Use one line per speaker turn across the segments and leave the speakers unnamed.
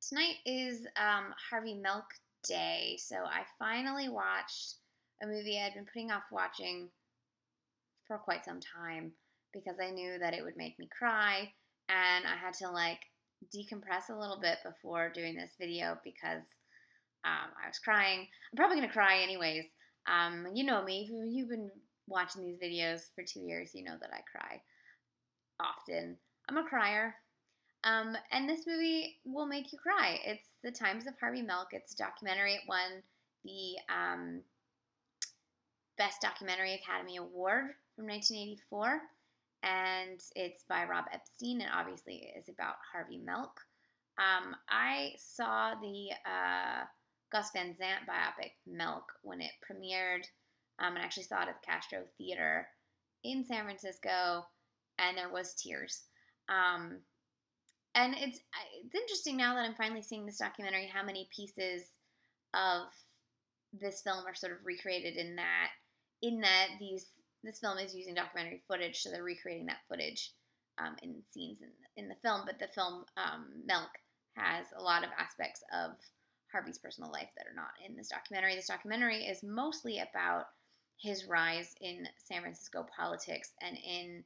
Tonight is Harvey Milk Day, so I finally watched a movie I'd been putting off watching for quite some time because I knew that it would make me cry, and I had to decompress a little bit before doing this video because I was crying. I'm probably gonna cry anyways. You know me. If you've been watching these videos for 2 years, you know that I cry often. I'm a crier. And this movie will make you cry. It's The Times of Harvey Milk. It's a documentary. It won the Best Documentary Academy Award from 1984. And it's by Rob Epstein, and obviously it is about Harvey Milk. I saw the Gus Van Sant biopic, Milk, when it premiered, and actually saw it at the Castro Theater in San Francisco, and there was tears. And it's interesting now that I'm finally seeing this documentary how many pieces of this film are sort of recreated in that this film is using documentary footage, so they're recreating that footage in scenes in the film. But the film Milk has a lot of aspects of Harvey's personal life that are not in this documentary. This documentary is mostly about his rise in San Francisco politics and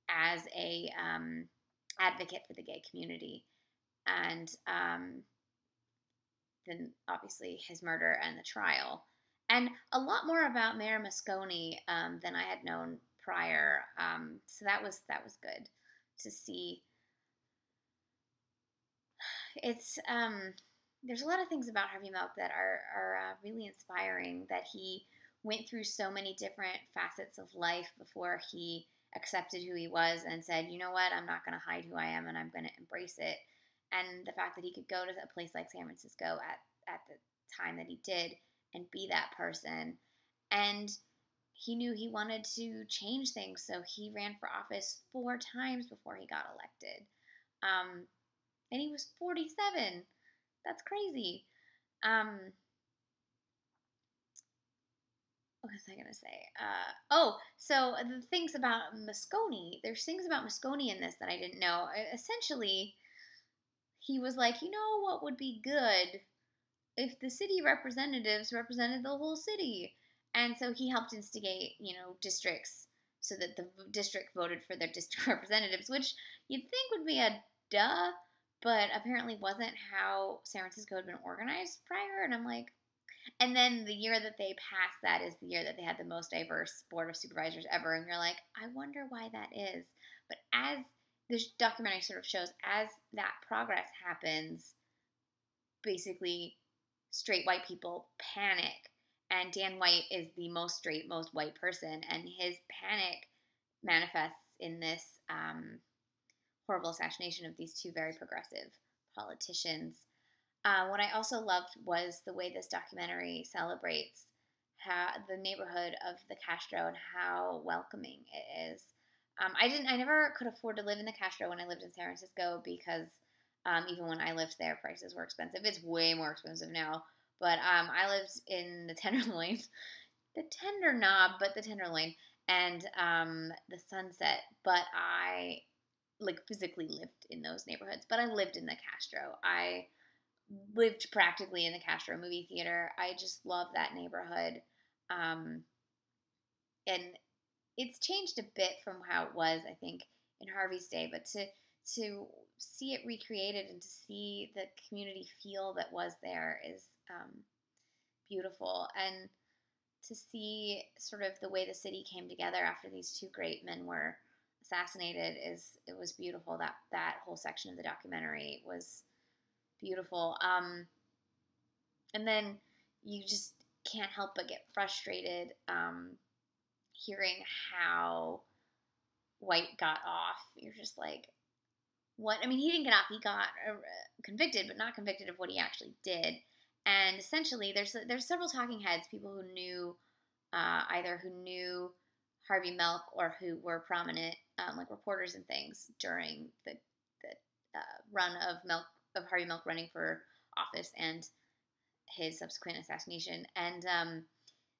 as a advocate for the gay community, and then obviously his murder and the trial, and a lot more about Mayor Moscone than I had known prior. So that was good to see. It's there's a lot of things about Harvey Milk that are really inspiring. That he went through so many different facets of life before he accepted who he was and said, you know what, I'm not going to hide who I am and I'm going to embrace it. And the fact that he could go to a place like San Francisco at the time that he did and be that person. And he knew he wanted to change things, so he ran for office 4 times before he got elected. And he was 47. That's crazy. What was I going to say? So the things about Moscone, there's things about Moscone in this that I didn't know. Essentially, he was like, you know what would be good if the city representatives represented the whole city. And so he helped instigate, districts so that the district voted for their district representatives, which you'd think would be a duh, but apparently wasn't how San Francisco had been organized prior. And I'm like, and then the year that they passed that is the year that they had the most diverse board of supervisors ever. And you're like, I wonder why that is. But as this documentary sort of shows, as that progress happens, basically straight white people panic. And Dan White is the most straight, most white person. And his panic manifests in this horrible assassination of these 2 very progressive politicians. What I also loved was the way this documentary celebrates the neighborhood of the Castro and how welcoming it is. I never could afford to live in the Castro when I lived in San Francisco because even when I lived there, prices were expensive. It's way more expensive now. But I lived in the Tenderloin, the Tender Knob, but the Tenderloin, and the Sunset. But I physically lived in those neighborhoods. But I lived in the Castro. I lived practically in the Castro movie theater. I just love that neighborhood. And it's changed a bit from how it was, I think, in Harvey's day, but to see it recreated and to see the community feel that was there is beautiful. And to see sort of the way the city came together after these 2 great men were assassinated it was beautiful. That whole section of the documentary was beautiful. And then you just can't help but get frustrated hearing how White got off. You're just like, what? I mean, he didn't get off. He got convicted, but not convicted of what he actually did. And essentially, there's several talking heads, people who knew either who knew Harvey Milk or who were prominent, like reporters and things during the run of Harvey Milk running for office and his subsequent assassination. And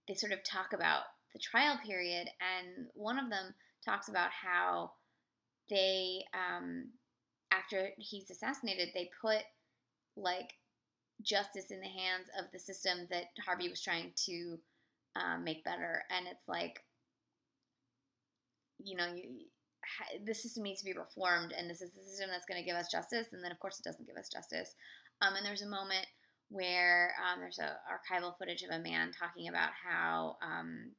they sort of talk about the trial period, and one of them talks about how they after he's assassinated, they put like justice in the hands of the system that Harvey was trying to make better. And it's like, the system needs to be reformed, and this is the system that's going to give us justice. And then, of course, it doesn't give us justice. And there's a moment where there's a archival footage of a man talking about how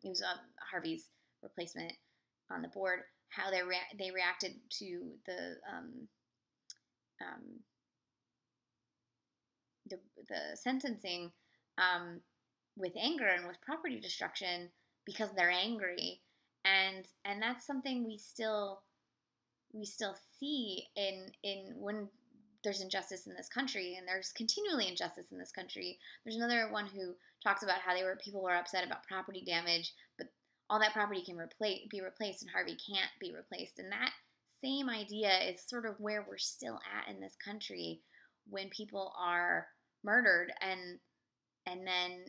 he was Harvey's replacement on the board, how they reacted to the sentencing with anger and with property destruction because they're angry, and that's something we still see in when there's injustice in this country, and there's continually injustice in this country. There's another one who talks about how people were upset about property damage, but all that property can be replaced, and Harvey can't be replaced. And that same idea is sort of where we're still at in this country when people are murdered and then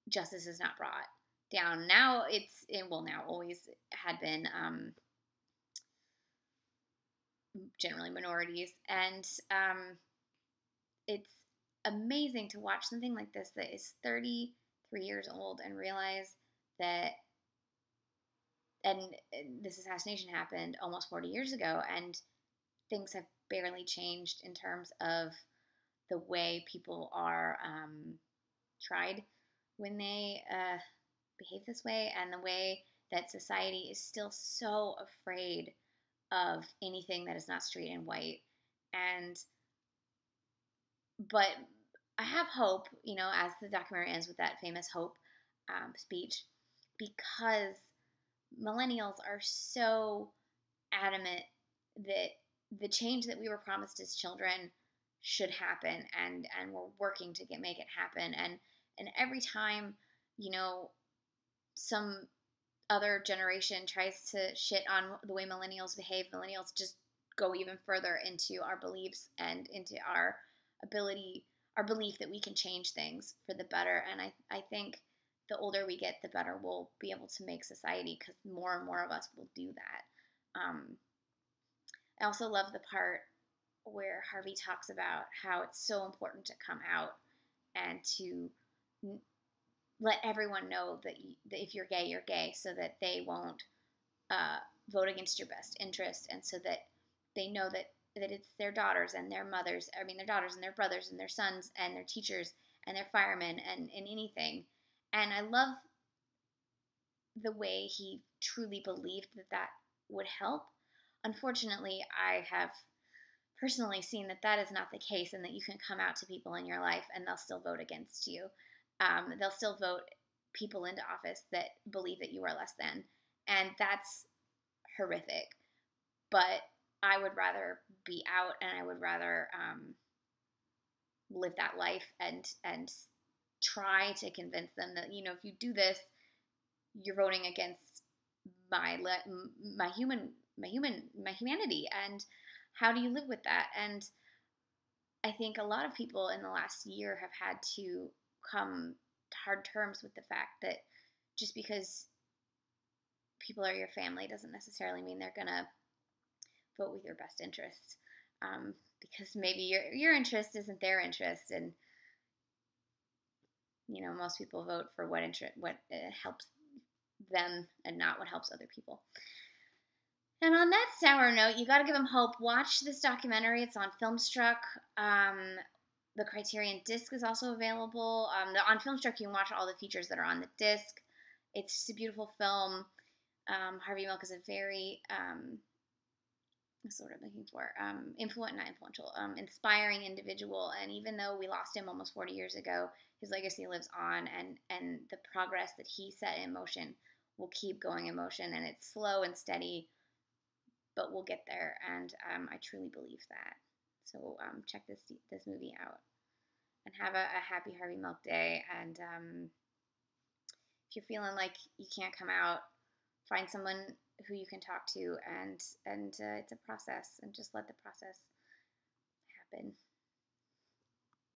justice is not brought down. Now now always had been generally minorities, and it's amazing to watch something like this that is 33 years old and realize that, and this assassination happened almost 40 years ago, and things have barely changed in terms of the way people are tried when they behave this way, and the way that society is still so afraid of anything that is not straight and white. But I have hope, as the documentary ends with that famous hope speech, because millennials are so adamant that the change that we were promised as children should happen, and we're working to make it happen. And every time, some other generation tries to shit on the way millennials behave, millennials just go even further into our beliefs and into our belief that we can change things for the better. And I think the older we get, the better we'll be able to make society, because more and more of us will do that. I also love the part where Harvey talks about how it's so important to come out and to let everyone know that if you're gay, so that they won't vote against your best interest, and so that they know that it's their daughters and their mothers, their daughters and their brothers and their sons and their teachers and their firemen and anything. And I love the way he truly believed that would help. Unfortunately, I have personally seen that is not the case, and that you can come out to people in your life and they'll still vote against you. They'll still vote people into office that believe that you are less than, and that's horrific. But I would rather be out, and I would rather live that life and try to convince them that, if you do this, you're voting against my humanity, and how do you live with that? And I think a lot of people in the last year have had to come to hard terms with the fact that just because people are your family doesn't necessarily mean they're gonna vote with your best interest, because maybe your interest isn't their interest, and most people vote for what helps them and not what helps other people. And on that sour note, you got to give them hope. Watch this documentary. It's on Filmstruck. The Criterion disc is also available. On Filmstruck, you can watch all the features that are on the disc. It's just a beautiful film. Harvey Milk is a very, that's what I'm looking for, inspiring individual. And even though we lost him almost 40 years ago, his legacy lives on, and the progress that he set in motion will keep going in motion. And it's slow and steady, but we'll get there, and I truly believe that. So check this movie out, and have a happy Harvey Milk Day. And if you're feeling like you can't come out, find someone who you can talk to, and it's a process, and just let the process happen.